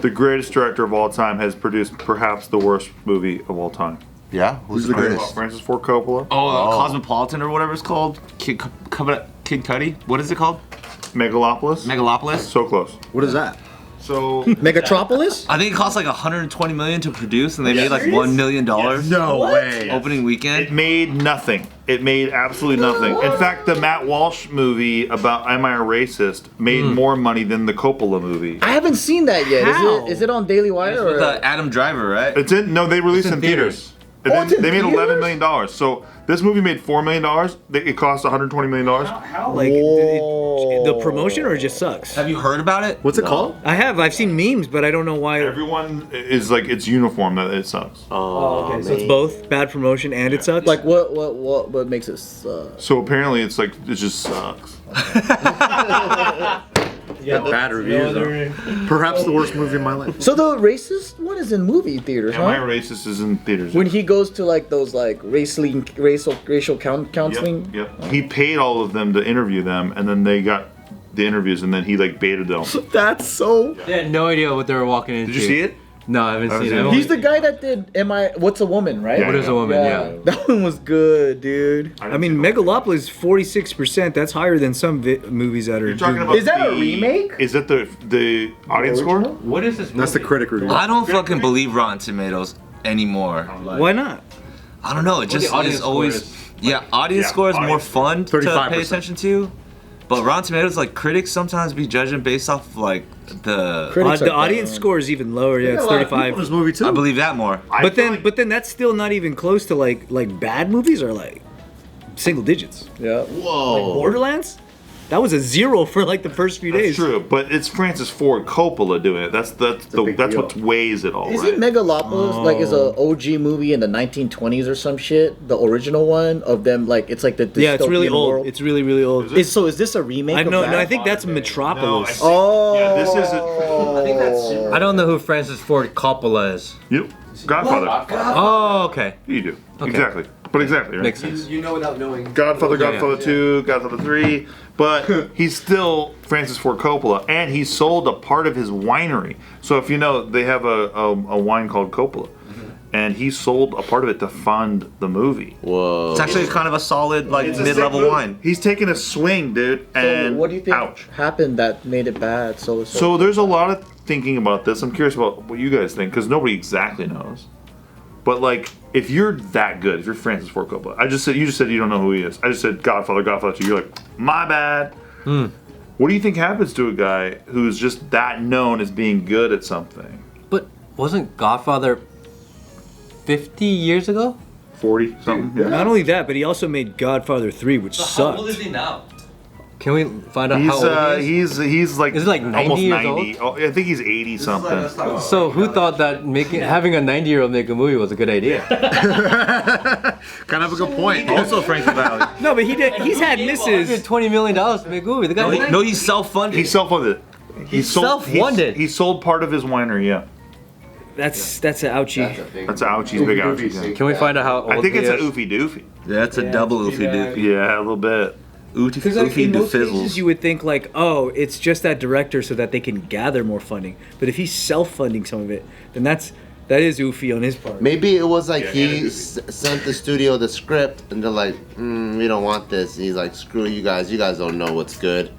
the greatest director of all time has produced perhaps the worst movie of all time. Yeah? Who's the greatest? Francis Ford Coppola. Cosmopolitan or whatever it's called. Kid Cudi. What is it called? Megalopolis. Megalopolis. So close. What is that? So Megatropolis? I think it cost like 120 million to produce, and they made like $1 million. No way. Opening weekend. it made nothing. It made absolutely nothing. In fact, the Matt Walsh movie about Am I a Racist made more money than the Coppola movie. I haven't seen that yet. How? Is it on Daily Wire? It's Or? with Adam Driver, right? It's in no, they released It's in in theaters. And Oh, then it's in they made theaters? $11 million. So this movie made $4 million. It cost $120 million. Like the promotion, or it just sucks? Have you heard about it? What's it called? I have. I've seen memes, but I don't know why. Everyone is like it's uniform that it sucks. Oh, okay. So it's both bad promotion and it sucks. Like what makes it suck? So apparently it's like it just sucks. Yeah, bad reviews. Perhaps the worst movie of my life. So the racist one is in movie theaters, Am I a huh? Racist is in theaters. When he goes to like those like racial counseling. Yep. He paid all of them to interview them, and then they got the interviews, and then he like baited them. That's so. They had no idea what they were walking into. Did you see it? No, I haven't seen it. He's the guy that did What's a Woman, right? Yeah, What is a woman? Yeah. That one was good, dude. I mean, Megalopolis 46%. That's higher than some movies that are. You're talking about Is that a remake? Is that the audience score? What is this movie? That's the critic review. I don't fucking believe Rotten Tomatoes anymore. Why not? I don't know. It just the audience is always. score Yeah, audience score is more audience fun to 35%. pay attention to. But Rotten Tomatoes, like critics sometimes be judging based off of, like the. Critics The are audience dumb. score is even lower. Yeah, it's 35. This movie too. I believe that more. But then that's still not even close to like bad movies are like single digits. Yeah. Like Borderlands, that was a 0 for like the first few That's days. true, but it's Francis Ford Coppola doing it. That's big what deal. weighs it all. Is right? it Megalopolis like is a OG movie in the 1920s or some shit? The original one of them, like it's like the Yeah, it's really dystopian old. world? It's really old. Is this a remake? I of know. that? No, I think that's Metropolis. Oh. Yeah, this is I don't know who Francis Ford Coppola is. you. Godfather. Oh, okay. You do. Exactly. But exactly, right? Makes sense. You know without knowing. Godfather, Godfather 2, Godfather 3, but he's still Francis Ford Coppola, and he sold a part of his winery. So if you know, they have a wine called Coppola, and he sold a part of it to fund the movie. Whoa. It's actually kind of a solid, like It's a mid-level sick movie. wine. He's taking a swing, dude, So and what do you think ouch. happened that made it bad? So there's a lot of thinking about this. I'm curious about what you guys think, because nobody exactly knows. But like, if you're that good, if you're Francis Ford Coppola, you just said you don't know who he is. I just said Godfather, Godfather 2. You're like, my bad. What do you think happens to a guy who's just that known as being good at something? But wasn't Godfather 50 years ago? 40 something? Yeah. Not only that, but he also made Godfather 3, which sucked. he now? Can we find out how old he is? He's like, Is it like 90 almost years 90. Oh, I think he's 80 something. So who thought that having a 90-year-old make a movie was a good idea? Kind of a good point. Also Frankie Valli. No, but he's had misses. $120 million to make a movie. The guy. No, he's self-funded. He self-funded. self-funded. He sold part of his winery, yeah. That's an ouchie. That's an ouchie, big ouchie. Yeah. Can we find out how old I think he it's a is? oofy doofy. That's a double oofy doofy. Yeah, a little bit. Because like, in most cases Fizzles. you would think like, oh, it's just that director so that they can gather more funding. But if he's self-funding some of it, then that is oofy on his part. Maybe it was like Yeah, he sent the studio the script and they're like, we don't want this. And he's like, screw you guys don't know what's good.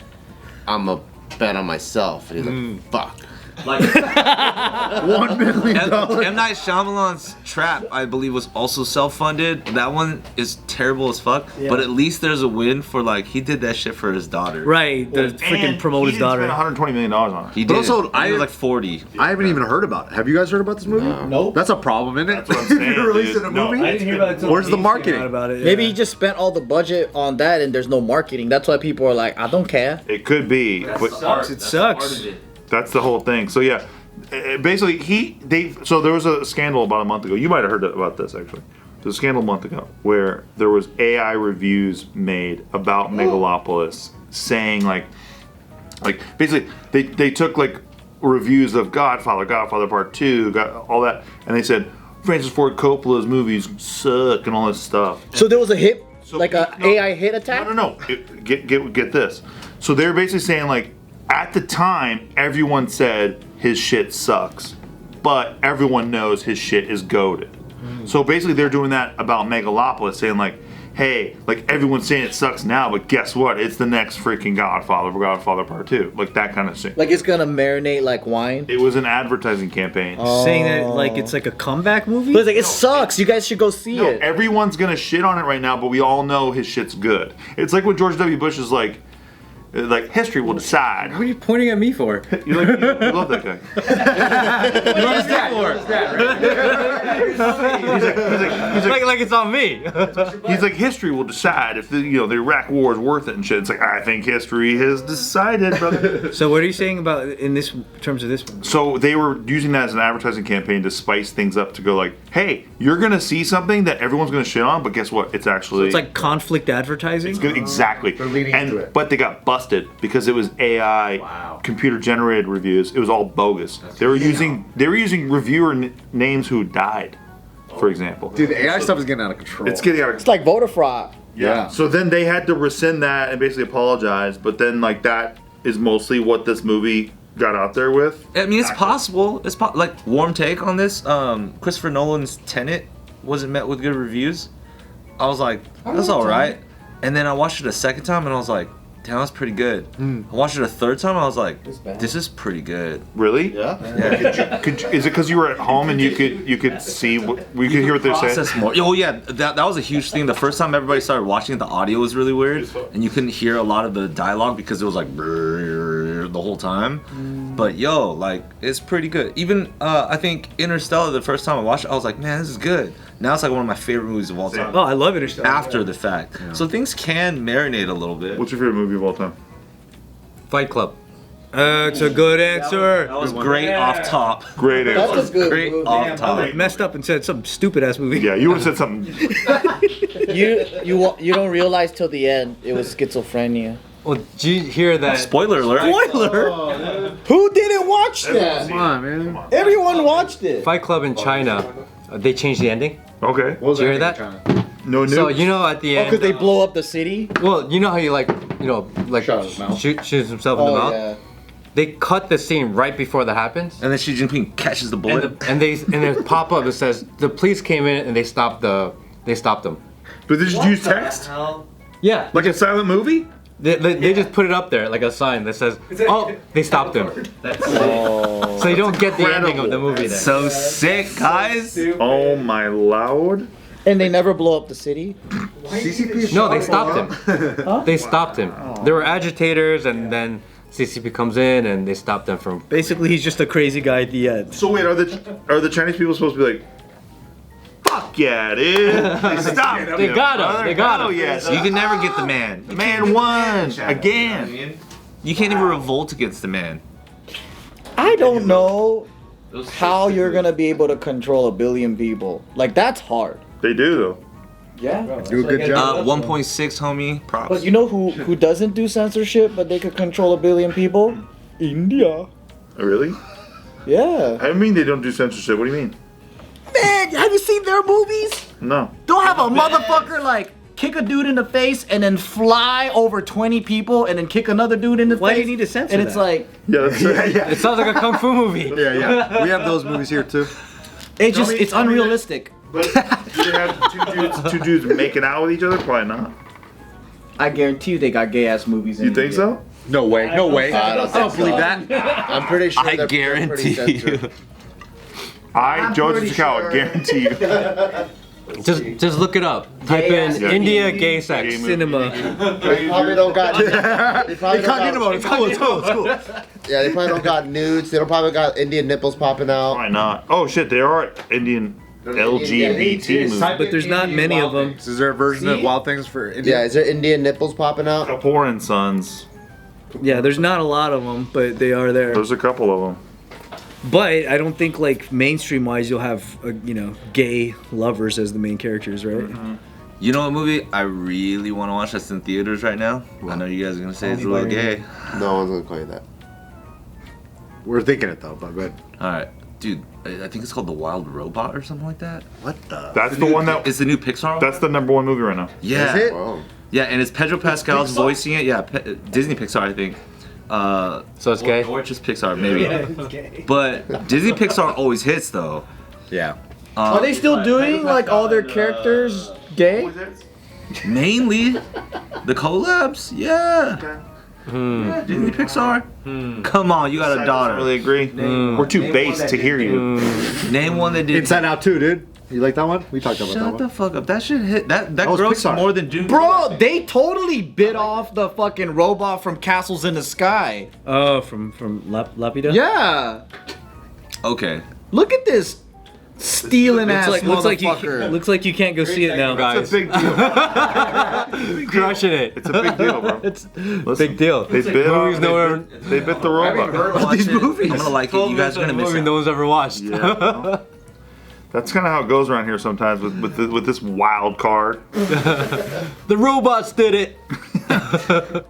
I'm a bet on myself. And he's like, fuck. Like $1 million. M. Night Shyamalan's Trap, I believe, was also self-funded. That one is terrible as fuck, but at least there's a win for like he did that shit for his daughter. Right, the freaking promote his daughter. He spent $120 million on it. He But did. also, I was like 40. I haven't even heard about it. Have you guys heard about this movie? Nope. That's a problem, isn't it? That's what I'm saying, You're releasing dude. a No, movie? I didn't hear about it Where's the marketing? About it, Maybe yeah. he just spent all the budget on that and there's no marketing. That's why people are like, I don't care. It could be, but It sucks. that's the whole thing. So yeah, basically so there was a scandal about a month ago. You might have heard about this actually. There's a scandal a month ago where there was AI reviews made about Megalopolis saying like basically they took like reviews of Godfather Part 2, all that, and they said Francis Ford Coppola's movies suck and all this stuff. So there was a hit, So like a no, AI hit attack? No. Get this. So they're basically saying like at the time, everyone said his shit sucks, but everyone knows his shit is goated. So basically, they're doing that about Megalopolis, saying like, hey, like everyone's saying it sucks now, but guess what? It's the next freaking Godfather Part 2. Like that kind of thing. Like it's gonna marinate like wine. It was an advertising campaign. Saying that like it's like a comeback movie. But it's like it sucks. You guys should go see No, it. everyone's gonna shit on it right now, but we all know his shit's good. It's like when George W. Bush is like history will decide. What are you pointing at me for? You love that guy. What is that for? Like it's on me. He's like, history will decide if the Iraq War is worth it and shit. It's like, I think history has decided, brother. So what are you saying about in terms of this one? So they were using that as an advertising campaign to spice things up, to go like, hey, you're gonna see something that everyone's gonna shit on, but guess what? It's actually It's like conflict advertising. exactly. They're leading into it. But they got busted because it was AI, computer generated reviews. It was all bogus. They were using reviewer names who died, for example. Dude, the AI stuff is getting out of control. It's getting out of It's like voter fraud. Yeah. So then they had to rescind that and basically apologize. But then like that is mostly what this movie got out there with. I mean, it's possible. It's like warm take on this. Christopher Nolan's Tenet wasn't met with good reviews. I was like, that's all right. And then I watched it a second time and I was like, damn, that's pretty good. I watched it a third time. I was like, this is pretty good. Really? Yeah. Is it because you were at home and you could see we could hear what they're saying? Process more. Oh yeah, that was a huge thing. The first time everybody started watching it, the audio was really weird, and you couldn't hear a lot of the dialogue because it was like brrr the whole time. But yo, like it's pretty good. Even I think Interstellar, the first time I watched it, I was like, man, this is good. Now it's like one of my favorite movies of all time. Oh, I love Interstellar. After the fact, so things can marinate a little bit. What's your favorite movie of all time? Fight Club. It's a good answer. That was great off top. Great answer. That's a good Great movie. off I top. messed up and said some stupid ass movie. Yeah, you would have said something. You don't realize till the end it was schizophrenia. Well, did you hear that? Spoiler alert. Spoiler! Who didn't watch that? Come on, man. Everyone watched it. Fight Club in China, they changed the ending. Okay. What was Did you hear that? that? No news. So you know at the end, Because they blow up the city. well, you know how you like Shot his mouth. shoots himself in the Oh mouth. yeah. They cut the scene right before that happens, And then Xi Jinping catches the bullet. and they pop up. It says the police came in and they stopped them. But they just use text? Yeah, Like a silent movie? they just put it up there like a sign that says, "Oh, they stopped him." So you don't get the ending of the movie then. So sick, guys. Oh my lord. And they never blow up the city. CCP No, they stopped him. They stopped him. There were agitators, and then CCP comes in and they stopped them from. Basically, he's just a crazy guy at the end. So wait, are the Chinese people supposed to be like, fuck yeah, dude? They stopped. They got him. They got him. Oh yes. You can never get the man. The man won again. You can't even revolt against the man. I don't know how you're gonna be able to control 1 billion people. Like that's hard. They do though. Yeah. Do a good job. 1.6, homie. Props. But you know who doesn't do censorship, but they could control 1 billion people? India. Really? Yeah. I mean they don't do censorship. What do you mean? Man, have you seen their movies? No. They'll have a motherfucker like kick a dude in the face and then fly over 20 people and then kick another dude in the Why do face. you need to censor And it's that? like Yeah, that's It sounds like a kung fu movie. Yeah. We have those movies here too. it's unrealistic. But do they have two dudes making out with each other? Probably not. I guarantee you they got gay ass movies in You think India. so? No way. No way. I don't believe that. I'm pretty sure I they're pretty guarantee censored. you. Joe pretty Jitsukawa, sure. guarantee you. Just look it up. Type in Yeah. India gay sex. Gay movie. Cinema. They probably don't got. They probably don't got, It's cool. It's cool. It's cool. yeah, they probably don't got nudes. They don't probably got Indian nipples popping out. Why not? Oh shit, there are Indian LGBT movies. But there's not many of them. Is there a version of Wild Things for India? Yeah, is there Indian nipples popping out? Kapoor and Sons. Yeah, there's not a lot of them, but they are there. There's a couple of them. But I don't think like mainstream wise you'll have gay lovers as the main characters, right? You know what movie I really want to watch that's in theaters right now? I know you guys are gonna say it's a little gay. No one's gonna call you that. We're thinking it though, but good. All right, dude. I think it's called The Wild Robot or something like that. What the? That's the one that. It's the new Pixar. That's the #1 movie right now. Yeah. Is it? Whoa. Yeah, and it's Pedro Pascal's voicing it. Yeah, Disney Pixar, I think. So it's gay? Or just Pixar, maybe. But Disney Pixar always hits though. Yeah. Are they still doing like all their characters gay? Mainly the collabs, yeah. Yeah, Disney Pixar. Come on, you got a I don't daughter. really agree. We're too base to hear you. Name one that did. Inside Out 2, dude. You like that one? We talked about that Shut one. the fuck up. That shit hit. That was grossed Pixar. more than Doom. Bro, they totally bit off the fucking robot from Castles in the Sky. Oh, from Lapida? Yeah. Okay. Look at this stealing ass Looks like motherfucker. looks like you can't go see it now, It's a guys. big deal. Crushing it. It's a big deal, bro. It's Listen, big deal. They bit Movies nowhere. they bit the robot. These movies. I'm gonna like it. You guys are gonna miss movie it. no one's ever watched. Yeah. Well, that's kind of how it goes around here sometimes with this wild card. The robots did it.